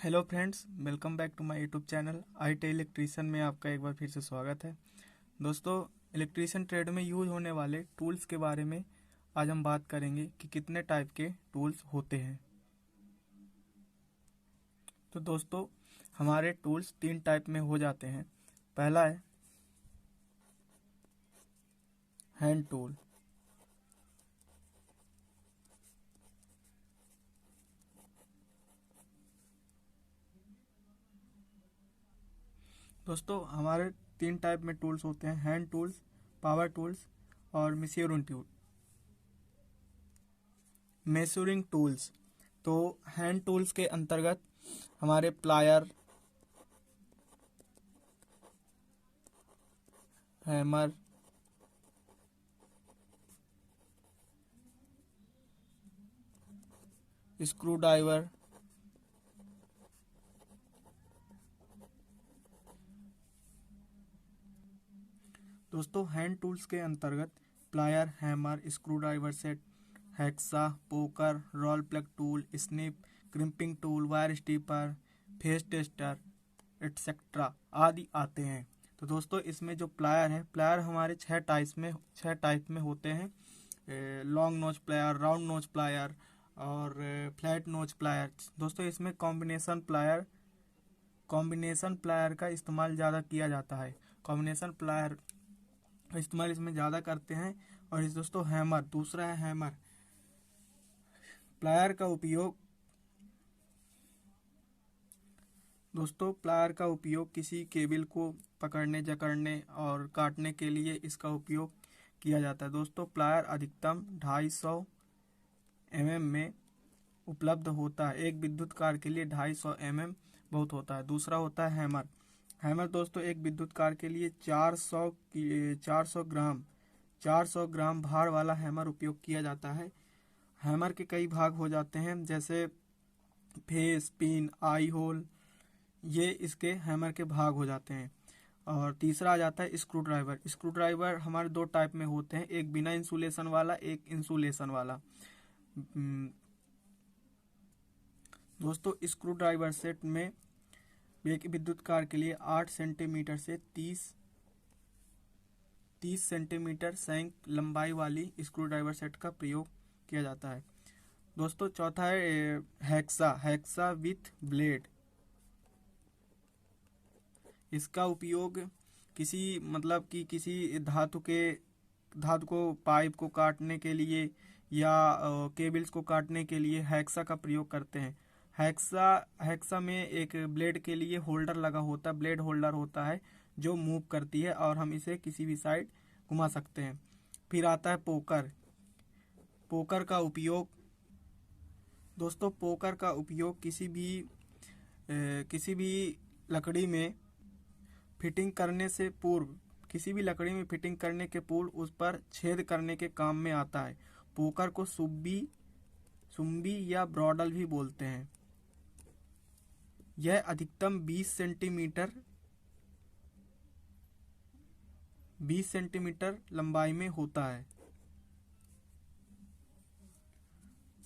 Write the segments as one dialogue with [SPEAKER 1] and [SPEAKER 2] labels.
[SPEAKER 1] Hello friends, welcome back to my YouTube channel I T electrician में आपका एक बार फिर से स्वागत है। दोस्तों, इलेक्ट्रीशियन ट्रेड में यूज होने वाले टूल्स के बारे में आज हम बात करेंगे कि कितने टाइप के टूल्स होते हैं। तो दोस्तों, हमारे टूल्स तीन टाइप में हो जाते हैं। पहला है हैंड टूल। दोस्तों, हमारे तीन टाइप में टूल्स होते हैं: हैंड टूल्स, पावर टूल्स और मेजरिंग टूल्स। तो हैंड टूल्स के अंतर्गत हमारे प्लायर, हैमर, स्क्रू ड्राइवर, दोस्तों हैंड टूल्स के अंतर्गत plier, hammer, screw driver set, hacksaw, poker, roll plug tool, snip, crimping tool, wire stripper, phase tester etcetera आदि आते हैं। तो दोस्तों, इसमें जो प्लायर है, प्लायर हमारे छह टाइप में होते हैं: लॉन्ग नोच प्लायर, राउंड नोच प्लायर और फ्लैट नोच प्लायर। दोस्तों, इसमें कॉम्बिनेशन प्लायर का इस्तेमाल ज़्यादा किया जाता है। कॉम्बिनेशन प्लायर का इस्तेमाल इसमें ज़्यादा करते हैं। और इस दोस्तों हैमर, दूसरा है हैमर। प्लायर का उपयोग दोस्तों प्लायर का उपयोग किसी केबल को पकड़ने, जकड़ने और काटने के लिए इसका उपयोग किया जाता है। दोस्तों, प्लायर अधिकतम 250 mm में उपलब्ध होता है। एक विद्युत कार के लिए 250 mm बहुत होता है। दूसरा होता है हैमर। हैमर दोस्तों एक विद्युत कार के लिए 400 ग्राम भार वाला हैमर उपयोग किया जाता है। हैमर के कई भाग हो जाते हैं, जैसे फेस, पिन, आई होल, ये इसके हैमर के भाग हो जाते हैं। और तीसरा आ जाता है स्क्रू ड्राइवर। स्क्रू ड्राइवर हमारे दो टाइप में होते हैं: एक बिना इंसुलेशन वाला, एक इंसुलेशन वाला। दोस्तों, स्क्रू ड्राइवर सेट में एक विद्युत कार के लिए 8 सेंटीमीटर से 30 सेंटीमीटर सैंक लंबाई वाली स्क्रू ड्राइवर सेट का प्रयोग किया जाता है। दोस्तों, चौथा है हैक्सा विथ ब्लेड। इसका उपयोग किसी धातु को, पाइप को काटने के लिए या केबल्स को काटने के लिए हैक्सा का प्रयोग करते हैं। हैक्सा में एक ब्लेड के लिए ब्लेड होल्डर होता है जो मूव करती है और हम इसे किसी भी साइड घुमा सकते हैं। फिर आता है पोकर। पोकर का उपयोग दोस्तों पोकर का उपयोग किसी भी लकड़ी में फिटिंग करने से पूर्व किसी भी लकड़ी में फिटिंग करने के पूर्व उस पर छेद करने के काम में आता है। पोकर को सुम्बी या ब्रॉडल भी बोलते हैं। यह अधिकतम 20 सेंटीमीटर लंबाई में होता है।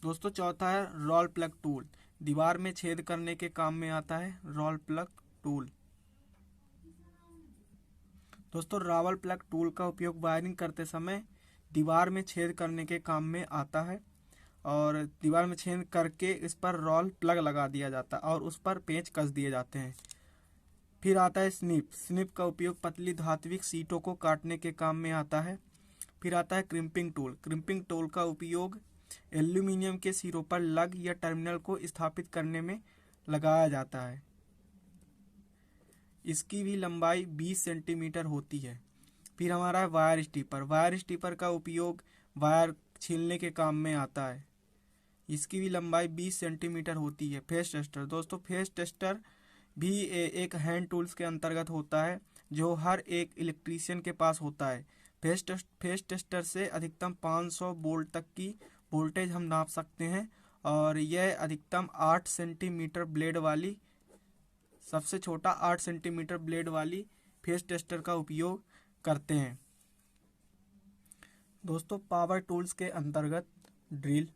[SPEAKER 1] दोस्तों, चौथा है रोल प्लग टूल। दीवार में छेद करने के काम में आता है रोल प्लग टूल। दोस्तों, रावल प्लग टूल का उपयोग वायरिंग करते समय दीवार में छेद करने के काम में आता है और दीवार में छेद करके इस पर रोल प्लग लगा दिया जाता है और उस पर पेंच कस दिए जाते हैं। फिर आता है स्निप का उपयोग पतली धात्विक सीटों को काटने के काम में आता है। फिर आता है क्रिम्पिंग टूल का उपयोग एल्यूमिनियम के सिरों पर लग या टर्मिनल को स्थापित करने में लगाया जाता है। इसकी भी लंबाई 20 सेंटीमीटर होती है। फिर हमारा है वायर स्टीपर का उपयोग वायर छीलने के काम में आता है। इसकी भी लंबाई 20 सेंटीमीटर होती है। Face tester. दोस्तों, फेस टेस्टर भी एक हैंड टूल्स के अंतर्गत होता है जो हर एक इलेक्ट्रीशियन के पास होता है। फेस टेस्टर से अधिकतम 500 वोल्ट तक की वोल्टेज हम नाप सकते हैं और यह अधिकतम 8 सेंटीमीटर ब्लेड वाली सबसे छोटा 8 सेंटीमीटर ब्लेड वाली फेस टेस्टर का उपयोग करते हैं। दोस्तों, पावर टूल्स के अंतर्गत ड्रिल,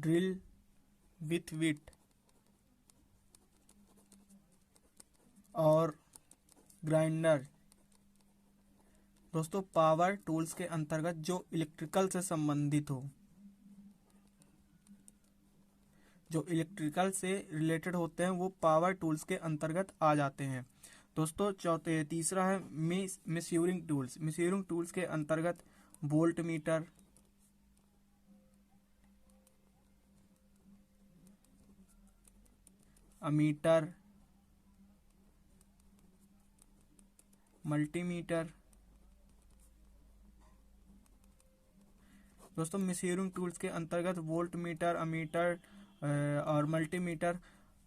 [SPEAKER 1] ड्रिल विथ विट और ग्राइंडर। दोस्तों पावर टूल्स के अंतर्गत जो इलेक्ट्रिकल से संबंधित हो, जो इलेक्ट्रिकल से रिलेटेड होते हैं वो पावर टूल्स के अंतर्गत आ जाते हैं। दोस्तों तीसरा है मेजरिंग टूल्स। मेजरिंग टूल्स के अंतर्गत वोल्ट मीटर, अमीटर, मल्टीमीटर। दोस्तों मेजरिंग टूल्स के अंतर्गत वोल्ट मीटर, अमीटर और मल्टीमीटर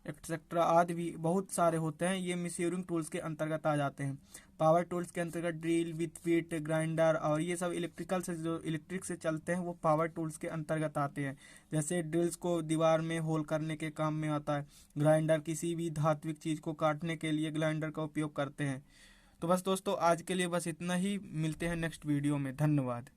[SPEAKER 1] एक्सेट्रा आदि भी बहुत सारे होते हैं, ये मेजरिंग टूल्स के अंतर्गत आ जाते हैं। पावर टूल्स के अंतर्गत ड्रिल विथ फिट, ग्राइंडर और ये सब इलेक्ट्रिकल से जो इलेक्ट्रिक से चलते हैं वो पावर टूल्स के अंतर्गत आते हैं। जैसे ड्रिल्स को दीवार में होल करने के काम में आता है, ग्राइंडर किसी भी धात्विक चीज़ को काटने के लिए ग्राइंडर का उपयोग करते हैं। तो बस दोस्तों आज के लिए बस इतना ही, मिलते हैं नेक्स्ट वीडियो में। धन्यवाद।